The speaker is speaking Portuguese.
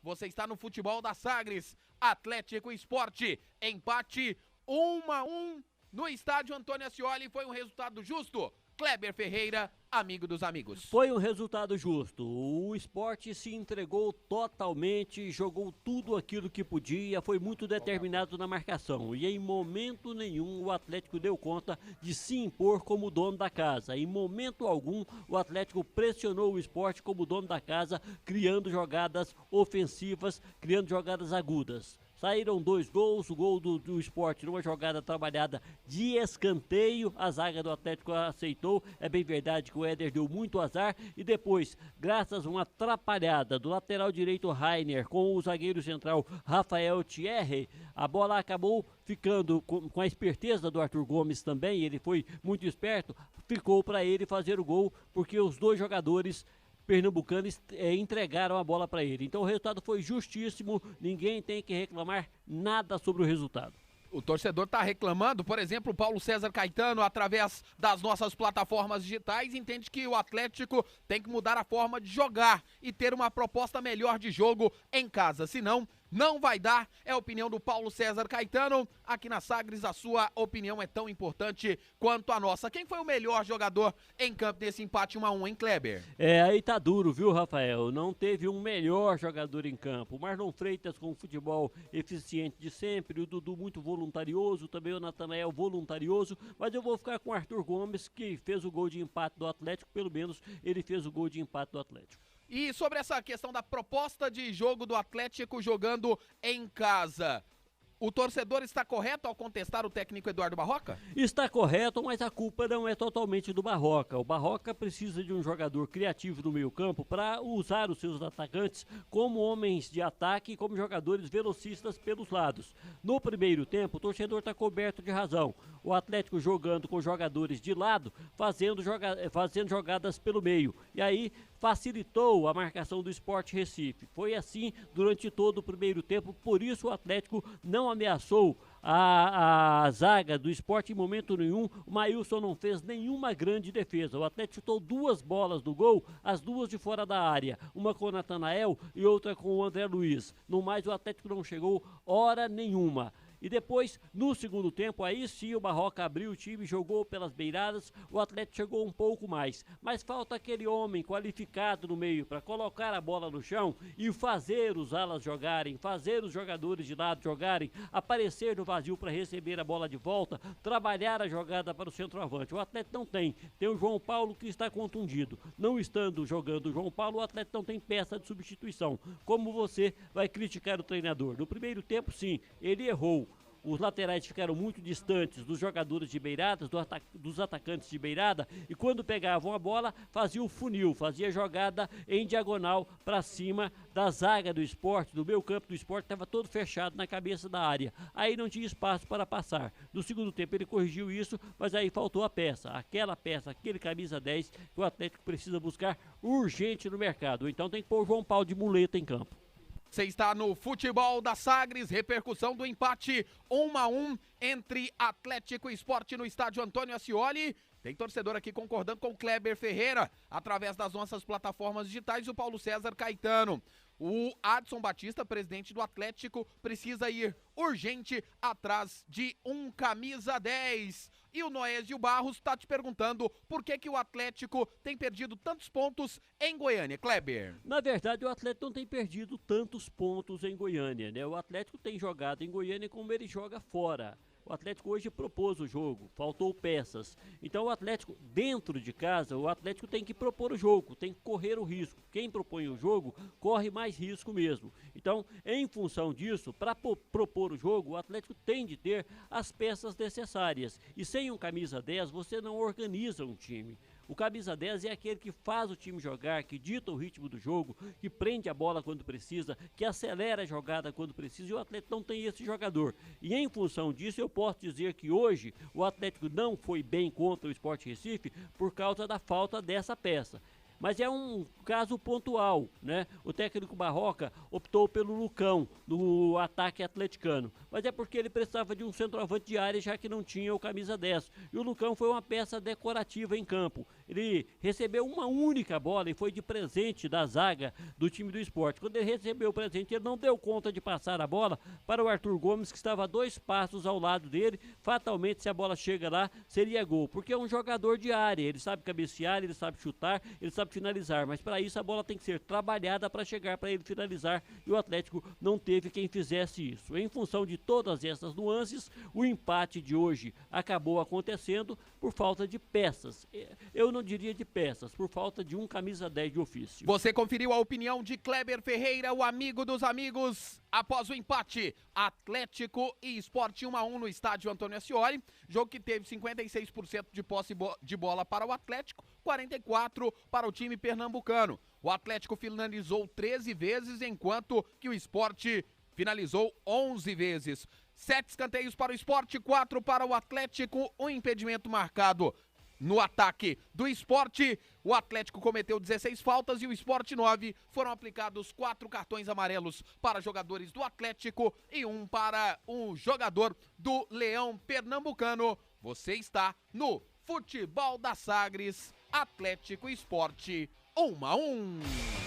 Você está no Futebol da Sagres, Atlético Esporte, empate 1-1 no estádio Antônio Ascioli, foi um resultado justo. Kleber Ferreira, amigo dos amigos. Foi um resultado justo. O Sport se entregou totalmente, jogou tudo aquilo que podia, foi muito determinado na marcação. E em momento nenhum o Atlético deu conta de se impor como dono da casa. Em momento algum o Atlético pressionou o Sport como dono da casa, criando jogadas ofensivas, criando jogadas agudas. Saíram 2 gols, o gol do Sport numa jogada trabalhada de escanteio, a zaga do Atlético aceitou, é bem verdade que o Éder deu muito azar, e depois, graças a uma atrapalhada do lateral direito Rainer com o zagueiro central Rafael Thierry, a bola acabou ficando com a esperteza do Arthur Gomes também, ele foi muito esperto, ficou para ele fazer o gol, porque os dois jogadores pernambucanos entregaram a bola para ele. Então o resultado foi justíssimo, ninguém tem que reclamar nada sobre o resultado. O torcedor está reclamando, por exemplo, o Paulo César Caetano, através das nossas plataformas digitais, entende que o Atlético tem que mudar a forma de jogar e ter uma proposta melhor de jogo em casa, senão não vai dar, é a opinião do Paulo César Caetano. Aqui na Sagres a sua opinião é tão importante quanto a nossa. Quem foi o melhor jogador em campo nesse empate 1-1, hein, Kleber? Aí tá duro, viu, Rafael? Não teve um melhor jogador em campo. O Marlon Freitas com o futebol eficiente de sempre, o Dudu muito voluntarioso, também o Natanael voluntarioso, mas eu vou ficar com o Arthur Gomes, que fez o gol de empate do Atlético, pelo menos ele fez o gol de empate do Atlético. E sobre essa questão da proposta de jogo do Atlético jogando em casa, o torcedor está correto ao contestar o técnico Eduardo Barroca? Está correto, mas a culpa não é totalmente do Barroca. O Barroca precisa de um jogador criativo no meio-campo para usar os seus atacantes como homens de ataque e como jogadores velocistas pelos lados. No primeiro tempo, o torcedor está coberto de razão. O Atlético jogando com jogadores de lado, fazendo jogadas pelo meio. E aí facilitou a marcação do Sport Recife. Foi assim durante todo o primeiro tempo, por isso o Atlético não ameaçou a zaga do Sport em momento nenhum. O Maílson não fez nenhuma grande defesa. O Atlético chutou 2 bolas do gol, as 2 de fora da área, uma com o Natanael e outra com o André Luiz. No mais, o Atlético não chegou hora nenhuma. E depois, no segundo tempo, aí sim o Barroca abriu o time, jogou pelas beiradas, o Atlético chegou um pouco mais. Mas falta aquele homem qualificado no meio para colocar a bola no chão e fazer os alas jogarem, fazer os jogadores de lado jogarem, aparecer no vazio para receber a bola de volta, trabalhar a jogada para o centroavante. O Atlético não tem. Tem o João Paulo que está contundido. Não estando jogando o João Paulo, o Atlético não tem peça de substituição. Como você vai criticar o treinador? No primeiro tempo, sim, ele errou. Os laterais ficaram muito distantes dos jogadores de beiradas, dos atacantes de beirada, e quando pegavam a bola, fazia o funil, fazia jogada em diagonal para cima da zaga do Sport, do meio campo do Sport, estava todo fechado na cabeça da área. Aí não tinha espaço para passar. No segundo tempo ele corrigiu isso, mas aí faltou a peça, aquele camisa 10 que o Atlético precisa buscar urgente no mercado. Então tem que pôr o João Paulo de muleta em campo. Você está no Futebol da Sagres, repercussão do empate 1-1 entre Atlético e Sport no estádio Antônio Ascioli. Tem torcedor aqui concordando com o Kleber Ferreira, através das nossas plataformas digitais, o Paulo César Caetano. O Adson Batista, presidente do Atlético, precisa ir urgente atrás de um camisa 10. E o Noésio Barros está te perguntando por que o Atlético tem perdido tantos pontos em Goiânia, Kleber. Na verdade, o Atlético não tem perdido tantos pontos em Goiânia, né? O Atlético tem jogado em Goiânia como ele joga fora. O Atlético hoje propôs o jogo, faltou peças. Então o Atlético, dentro de casa, o Atlético tem que propor o jogo, tem que correr o risco. Quem propõe o jogo, corre mais risco mesmo. Então, em função disso, para propor o jogo, o Atlético tem de ter as peças necessárias. E sem um camisa 10, você não organiza um time. O camisa 10 é aquele que faz o time jogar, que dita o ritmo do jogo, que prende a bola quando precisa, que acelera a jogada quando precisa, e o Atlético não tem esse jogador. E em função disso, eu posso dizer que hoje o Atlético não foi bem contra o Sport Recife por causa da falta dessa peça. mas é um caso pontual, né? O técnico Barroca optou pelo Lucão, no ataque atleticano, mas é porque ele precisava de um centroavante de área, já que não tinha o camisa 10, e o Lucão foi uma peça decorativa em campo. Ele recebeu uma única bola e foi de presente da zaga do time do Sport. Quando ele recebeu o presente, ele não deu conta de passar a bola para o Arthur Gomes, que estava a 2 passos ao lado dele. Fatalmente, se a bola chega lá, seria gol, porque é um jogador de área, ele sabe cabecear, ele sabe chutar, ele sabe finalizar, mas para isso a bola tem que ser trabalhada para chegar para ele finalizar, e o Atlético não teve quem fizesse isso. Em função de todas essas nuances, o empate de hoje acabou acontecendo por falta de peças. Eu não diria de peças, por falta de um camisa 10 de ofício. Você conferiu a opinião de Kleber Ferreira, o amigo dos amigos, após o empate Atlético e Sport 1-1 no estádio Antônio Ascioli, jogo que teve 56% de posse de bola para o Atlético, 44% para o time pernambucano. O Atlético finalizou 13 vezes, enquanto que o Sport finalizou 11 vezes. 7 escanteios para o Sport, 4 para o Atlético, um impedimento marcado no ataque do Sport. O Atlético cometeu 16 faltas e o Sport 9. Foram aplicados 4 cartões amarelos para jogadores do Atlético e 1 para um jogador do Leão Pernambucano. Você está no Futebol da Sagres, Atlético e Sport 1-1.